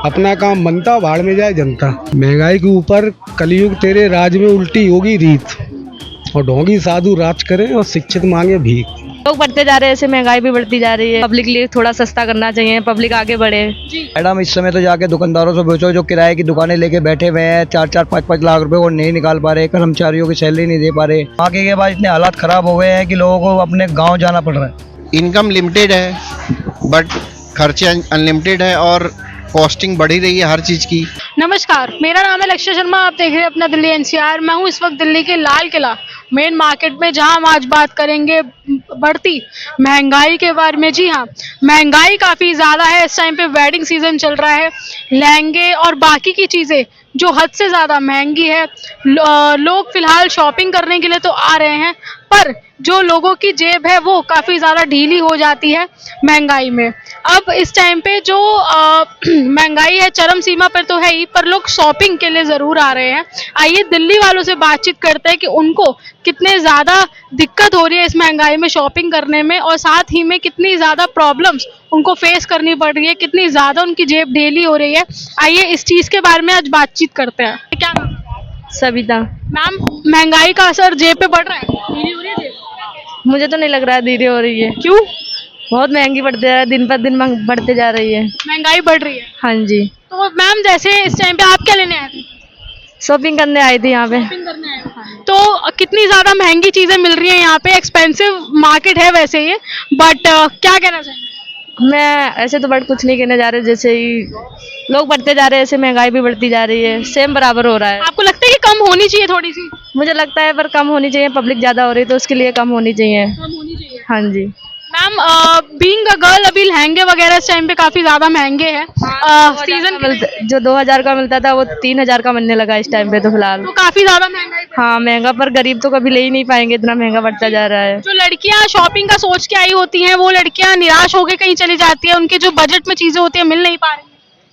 अपना काम बनता, भाड़ में जाए जनता। महंगाई के ऊपर कलयुग तेरे राज में उल्टी होगी रीत, और ढोंगी साधु राज करें और शिक्षित मांगे भीख। लोग बढ़ते जा रहे हैं, ऐसे महंगाई भी बढ़ती जा रही है। पब्लिक लिए थोड़ा सस्ता करना चाहिए, पब्लिक आगे बढ़े। मैडम इस समय तो जाके दुकानदारों से पूछो जो किराए की दुकानें लेके बैठे हुए हैं, 4-4, 5-5 लाख रुपए वो नहीं निकाल पा रहे, कर्मचारियों की सैलरी नहीं दे पा रहे। आगे के बाद इतने हालात खराब हो गए हैं कि लोगों को अपने गाँव जाना पड़ रहा है। इनकम लिमिटेड है बट खर्चे अनलिमिटेड है और कॉस्टिंग बढ़ी रही है हर चीज़ की। नमस्कार, मेरा नाम है लक्ष्य शर्मा। आप देख रहे हैं अपना दिल्ली एनसीआर। मैं हूं इस वक्त दिल्ली के लाल किला मेन मार्केट में, जहां हम आज बात करेंगे बढ़ती महंगाई के बारे में। जी हाँ, महंगाई काफ़ी ज़्यादा है। इस टाइम पे वेडिंग सीजन चल रहा है, लहंगे और बाकी की चीज़ें जो हद से ज़्यादा महंगी है। लोग फिलहाल शॉपिंग करने के लिए तो आ रहे हैं, पर जो लोगों की जेब है वो काफ़ी ज़्यादा ढीली हो जाती है महंगाई में। अब इस टाइम पे जो महंगाई है चरम सीमा पर तो है ही, पर लोग शॉपिंग के लिए ज़रूर आ रहे हैं। आइए दिल्ली वालों से बातचीत करते हैं कि उनको कितने ज़्यादा दिक्कत हो रही है इस महंगाई में शॉपिंग करने में, और साथ ही में कितनी ज़्यादा प्रॉब्लम्स उनको फेस करनी पड़ रही है, कितनी ज़्यादा उनकी जेब ढीली हो रही है। आइए इस चीज़ के बारे में आज बातचीत करते हैं। क्या नाम है? सविता। मैम, महंगाई का असर जेब पे पड़ रहा है? ढीली हो रही है जेब? मुझे तो नहीं लग रहा है धीरे हो रही है। क्यों? बहुत महंगी बढ़ते जा रही है, दिन पर दिन बढ़ते जा रही है। महंगाई बढ़ रही है हाँ जी। तो मैम, जैसे इस टाइम पे आप क्या लेने आए थे? शॉपिंग करने आई थी यहाँ पे। शॉपिंग करने आए थे। तो कितनी ज़्यादा महंगी चीज़ें मिल रही हैं यहाँ पे। एक्सपेंसिव मार्केट है वैसे ये, बट क्या कहना चाहेंगे? मैं ऐसे तो बट कुछ नहीं कहने जा रहे, जैसे ही लोग बढ़ते जा रहे हैं ऐसे महंगाई भी बढ़ती जा रही है, सेम बराबर हो रहा है। आपको लगता है कि कम होनी चाहिए थोड़ी सी? मुझे लगता है पर कम होनी चाहिए, पब्लिक ज़्यादा हो रही है तो उसके लिए कम होनी चाहिए। कम होनी चाहिए। हाँ जी। मैम, बीइंग अ गर्ल, अभी लहंगे वगैरह इस टाइम पे काफ़ी ज़्यादा महंगे हैं। सीजन जो 2000 का मिलता था वो 3000 का मिलने लगा इस टाइम पे तो फिलहाल। तो काफ़ी ज़्यादा महंगाई बढ़- हाँ महंगा, पर गरीब तो कभी ले ही नहीं पाएंगे, इतना महंगा बढ़ता जा रहा है। जो लड़कियां शॉपिंग का सोच के आई होती हैं, वो लड़कियां निराश होकर कहीं चली जाती है, उनके जो बजट में चीज़ें होती हैं मिल नहीं पा रही।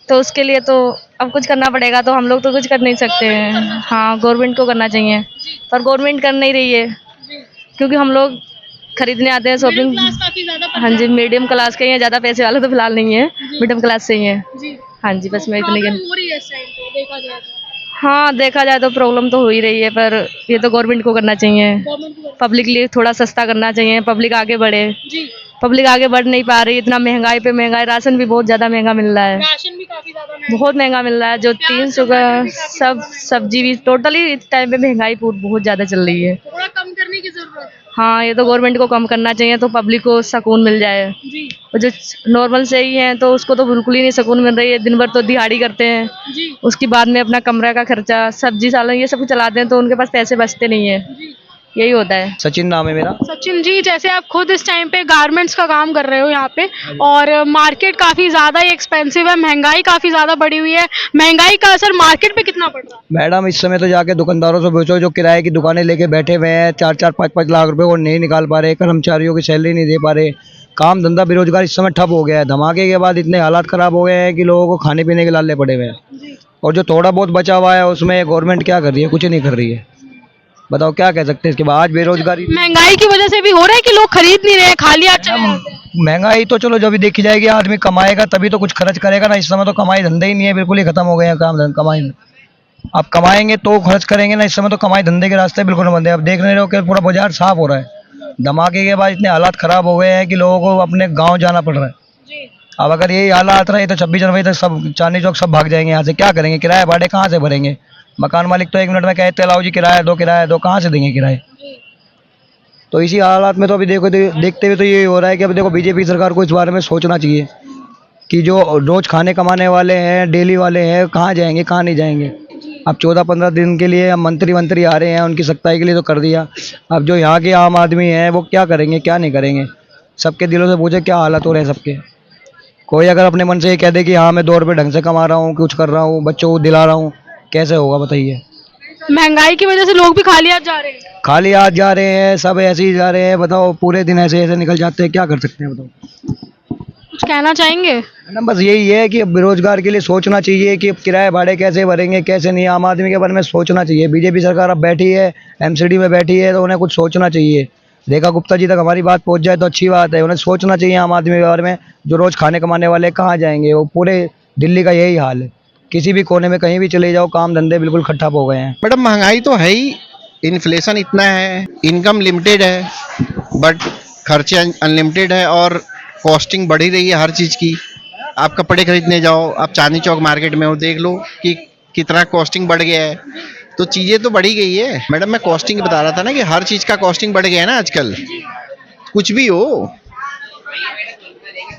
तो उसके लिए तो अब कुछ करना पड़ेगा, तो हम लोग तो कुछ कर नहीं सकते हैं। हाँ गवर्नमेंट को करना चाहिए, पर गवर्नमेंट कर नहीं रही है, क्योंकि हम लोग खरीदने आते हैं शॉपिंग। काफ़ी ज़्यादा हाँ जी, मीडियम क्लास के ही हैं, ज़्यादा पैसे वाले तो फिलहाल नहीं है, मीडियम क्लास से ही है। जी, हाँ जी, बस मैं इतनी प्रॉब्लम हो रही है इस टाइम पे देखा जाए तो। हाँ देखा जाए तो प्रॉब्लम तो हो ही रही है, पर ये तो गवर्नमेंट को करना चाहिए। गवर्नमेंट को। पब्लिक लिए थोड़ा सस्ता करना चाहिए, पब्लिक आगे बढ़े। जी, पब्लिक आगे बढ़ नहीं पा रही, इतना महंगाई पे महंगाई, राशन भी बहुत ज़्यादा महंगा मिल रहा है, राशन भी काफ़ी ज़्यादा महंगा। बहुत महंगा मिल रहा है। जो 300 का सब सब्जी भी टोटली इस टाइम पे महंगाई बहुत ज़्यादा चल रही है। थोड़ा कम करने की ज़रूरत है। हाँ ये तो गवर्नमेंट को कम करना चाहिए, तो पब्लिक को सुकून मिल जाए। जी, और जो नॉर्मल से ही हैं तो उसको तो बिल्कुल ही नहीं सुकून मिल रही है, दिन भर तो दिहाड़ी करते हैं, जी, उसके बाद में अपना कमरा का खर्चा, सब्जी सालन ये सब चलाते हैं, तो उनके पास पैसे बचते नहीं है, जी। यही होता है। सचिन नाम है मेरा। सचिन जी, जैसे आप खुद इस टाइम पे गारमेंट्स का काम कर रहे हो यहाँ पे, और मार्केट काफ़ी ज़्यादा ही एक्सपेंसिव है, महंगाई काफ़ी ज़्यादा बढ़ी हुई है। महंगाई का असर मार्केट पे कितना पड़ रहा है? मैडम इस समय तो जाके दुकानदारों से पूछो जो किराए की दुकानें लेके बैठे हुए हैं, 4-4, 5-5 लाख रुपए वो नहीं निकाल पा रहे, कर्मचारियों की सैलरी नहीं दे पा रहे। काम धंधा बेरोजगार इस समय ठप हो गया है। धमाके के बाद इतने हालात खराब हो गए हैं कि लोगों को खाने पीने के लाले पड़े हुए हैं, और जो थोड़ा बहुत बचा हुआ है उसमें गवर्नमेंट क्या कर रही है? कुछ नहीं कर रही है। बताओ क्या कह सकते हैं इसके बाद? आज बेरोजगारी, महंगाई की वजह से भी हो रहा है कि लोग खरीद नहीं रहे हैं, खाली हाथ चले जाते हैं। महंगाई तो चलो जब भी देखी जाएगी, आदमी कमाएगा तभी तो कुछ खर्च करेगा ना। इस समय तो कमाई धंधे ही नहीं है, बिल्कुल ही खत्म हो गए हैं काम कमाई। आप कमाएंगे तो खर्च करेंगे ना, इस समय तो कमाई धंधे के रास्ते बिल्कुल बंद है। अब देख रहे हो कि पूरा बाजार साफ हो रहा है। धमाके के बाद इतने हालात खराब हो गए हैं कि लोगों को अपने गाँव जाना पड़ रहा है। जी, अब अगर यही हालात रहे तो 26 जनवरी तक सब चांदनी चौक सब भाग जाएंगे यहाँ से। क्या करेंगे? किराए भाड़े कहाँ से भरेंगे? मकान मालिक तो 1 मिनट में कहते लाओ जी किराया दो, कहाँ से देंगे किराए? तो इसी हालात में तो अभी देखते हुए तो ये हो रहा है कि अब देखो बीजेपी सरकार को इस बारे में सोचना चाहिए कि जो रोज खाने कमाने वाले हैं, डेली वाले हैं, कहाँ जाएंगे कहाँ नहीं जाएंगे। अब 14-15 दिन के लिए मंत्री आ रहे हैं, उनकी सख्ताई के लिए तो कर दिया। अब जो यहाँ के आम आदमी हैं वो क्या करेंगे क्या नहीं करेंगे? सबके दिलों से पूछे क्या हालत हो रहे हैं सबके। कोई अगर अपने मन से ये कह दे कि हाँ मैं 2 रुपये ढंग से कमा रहा हूँ, कुछ कर रहा हूँ, बच्चों को दिला रहा हूँ, कैसे होगा बताइए? महंगाई की वजह से लोग भी खाली हाथ जा रहे हैं। खाली हाथ जा रहे हैं, सब ऐसे ही जा रहे हैं। बताओ पूरे दिन ऐसे ऐसे निकल जाते हैं, क्या कर सकते हैं बताओ? कुछ कहना चाहेंगे? मैडम बस यही है कि बेरोजगार के लिए सोचना चाहिए कि अब किराए भाड़े कैसे भरेंगे कैसे नहीं। आम आदमी के बारे में सोचना चाहिए। बीजेपी सरकार अब बैठी है, एमसीडी में बैठी है, तो उन्हें कुछ सोचना चाहिए। रेखा गुप्ता जी तक हमारी बात पहुंच जाए तो अच्छी बात है। उन्हें सोचना चाहिए आम आदमी के बारे में। जो रोज खाने कमाने वाले कहाँ जाएंगे? वो पूरे दिल्ली का यही हाल है, किसी भी कोने में कहीं भी चले जाओ काम धंधे बिल्कुल ठप हो गए हैं। मैडम महंगाई तो है ही, इन्फ्लेशन इतना है, इनकम लिमिटेड है बट खर्चे अनलिमिटेड है और कॉस्टिंग बढ़ी रही है हर चीज़ की। आप कपड़े खरीदने जाओ, आप चांदनी चौक मार्केट में हो, देख लो कि कितना कॉस्टिंग बढ़ गया है, तो चीज़ें तो बढ़ी गई है। मैडम मैं कॉस्टिंग बता रहा था ना कि हर चीज़ का कॉस्टिंग बढ़ गया है ना आजकल, कुछ भी हो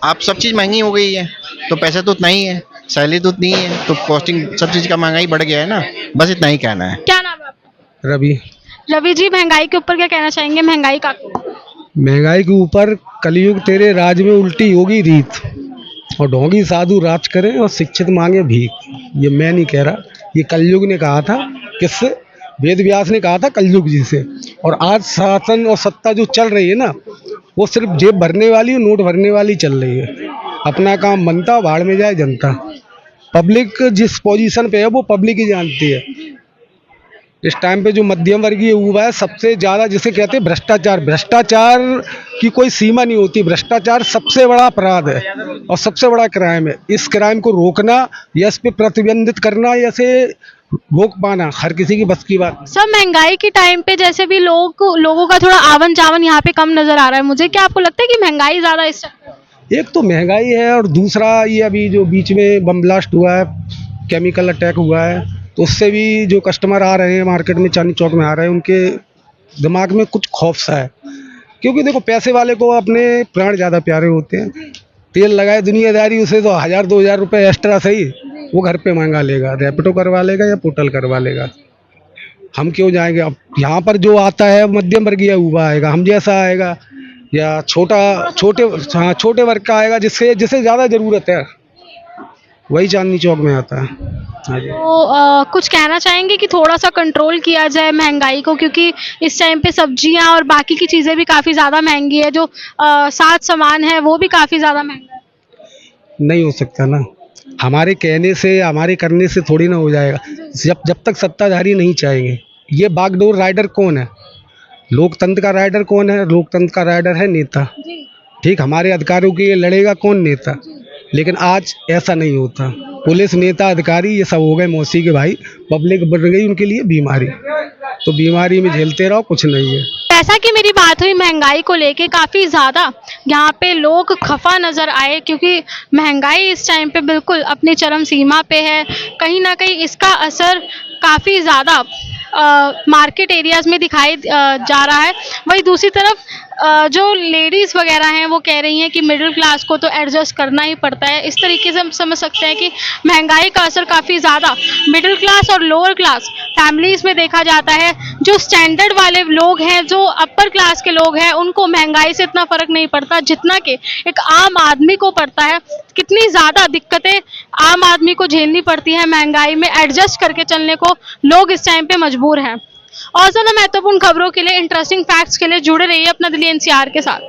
आप सब चीज़ महंगी हो गई है, तो पैसा तो उतना ही है, सैलरी तो उतनी ही है, तो कॉस्टिंग सब चीज़ का महंगाई बढ़ गया है ना, बस इतना ही कहना है। क्या नाम है आपका? रवि। रवि जी, महंगाई के ऊपर क्या कहना चाहेंगे? महंगाई काफी महंगाई के ऊपर कलयुग तेरे राज में उल्टी होगी रीत, और ढोंगी साधु राज करें और शिक्षित मांगे भीख। ये मैं नहीं कह रहा, ये कलयुग ने कहा था। किससे? वेद व्यास ने कहा था कलयुग जी से। और आज शासन और सत्ता जो चल रही है ना, वो सिर्फ जेब भरने वाली और नोट भरने वाली चल रही है। अपना काम बनता, भाड़ में जाए जनता। पब्लिक जिस पोजीशन पे है वो पब्लिक ही जानती है। इस टाइम पे जो मध्यम वर्गीय हुआ है, सबसे ज़्यादा जिसे कहते हैं भ्रष्टाचार, भ्रष्टाचार की कोई सीमा नहीं होती। भ्रष्टाचार सबसे बड़ा अपराध है और सबसे बड़ा क्राइम है। इस क्राइम को रोकना या इस पे प्रतिबंधित करना या इसे रोक पाना हर किसी की बस की बात। सब महंगाई के टाइम पे जैसे भी लोगों का थोड़ा आवन जावन यहाँ पे कम नजर आ रहा है मुझे, क्या आपको लगता है कि महंगाई ज्यादा इस टाइम? एक तो महंगाई है और दूसरा ये अभी जो बीच में बम ब्लास्ट हुआ है, केमिकल अटैक हुआ है, तो उससे भी जो कस्टमर आ रहे हैं मार्केट में, चांदनी चौक में आ रहे हैं, उनके दिमाग में कुछ खौफ सा है। क्योंकि देखो पैसे वाले को अपने प्राण ज़्यादा प्यारे होते हैं। तेल लगाए दुनियादारी, उसे तो 1000-2000 रुपये एक्स्ट्रा सही वो घर पे मंगा लेगा, रैपिडो करवा लेगा या पोर्टल करवा लेगा। हम क्यों जाएंगे? अब यहाँ पर जो आता है मध्यम वर्गीय हुआ आएगा, हम जैसा आएगा, या छोटे वर्ग का आएगा जिसे ज़्यादा ज़रूरत है, वही चांदनी चौक में आता है। हाँ जी। तो कुछ कहना चाहेंगे कि थोड़ा सा कंट्रोल किया जाए महंगाई को, क्योंकि इस टाइम पे सब्जियां और बाकी की चीज़ें भी काफ़ी ज़्यादा महंगी है, जो साथ सामान है वो भी काफ़ी ज़्यादा महंगा है। नहीं हो सकता ना, हमारे कहने से हमारे करने से थोड़ी ना हो जाएगा। जब तक सत्ताधारी नहीं चाहेंगे। ये बागडोर राइडर कौन है? लोकतंत्र का राइडर कौन है? लोकतंत्र का राइडर है नेता। ठीक, हमारे अधिकारों के लिए लड़ेगा कौन? नेता। लेकिन आज ऐसा नहीं होता। पुलिस, नेता, अधिकारी ये सब हो गए मौसी के भाई, पब्लिक बन गई उनके लिए बीमारी। तो बीमारी में झेलते रहो, कुछ नहीं है। जैसा कि मेरी बात हुई महंगाई को लेके, काफ़ी ज़्यादा यहाँ पे लोग खफा नज़र आए, क्योंकि महंगाई इस टाइम पे बिल्कुल अपनी चरम सीमा पे है। कहीं ना कहीं इसका असर काफ़ी ज़्यादा मार्केट एरियाज़ में दिखाई जा रहा है। वहीं दूसरी तरफ जो लेडीज़ वगैरह हैं वो कह रही हैं कि मिडिल क्लास को तो एडजस्ट करना ही पड़ता है। इस तरीके से हम समझ सकते हैं कि महंगाई का असर काफ़ी ज़्यादा मिडिल क्लास और लोअर क्लास फैमिलीज़ में देखा जाता है। जो स्टैंडर्ड वाले लोग हैं, जो अपर क्लास के लोग हैं, उनको महंगाई से इतना फ़र्क नहीं पड़ता जितना कि एक आम आदमी को पड़ता है। कितनी ज़्यादा दिक्कतें आम आदमी को झेलनी पड़ती है महंगाई में, एडजस्ट करके चलने को लोग इस टाइम पे मजबूर हैं। और ज़्यादा महत्वपूर्ण खबरों के लिए, इंटरेस्टिंग फैक्ट्स के लिए जुड़े रहिए अपना दिल्ली एनसीआर के साथ।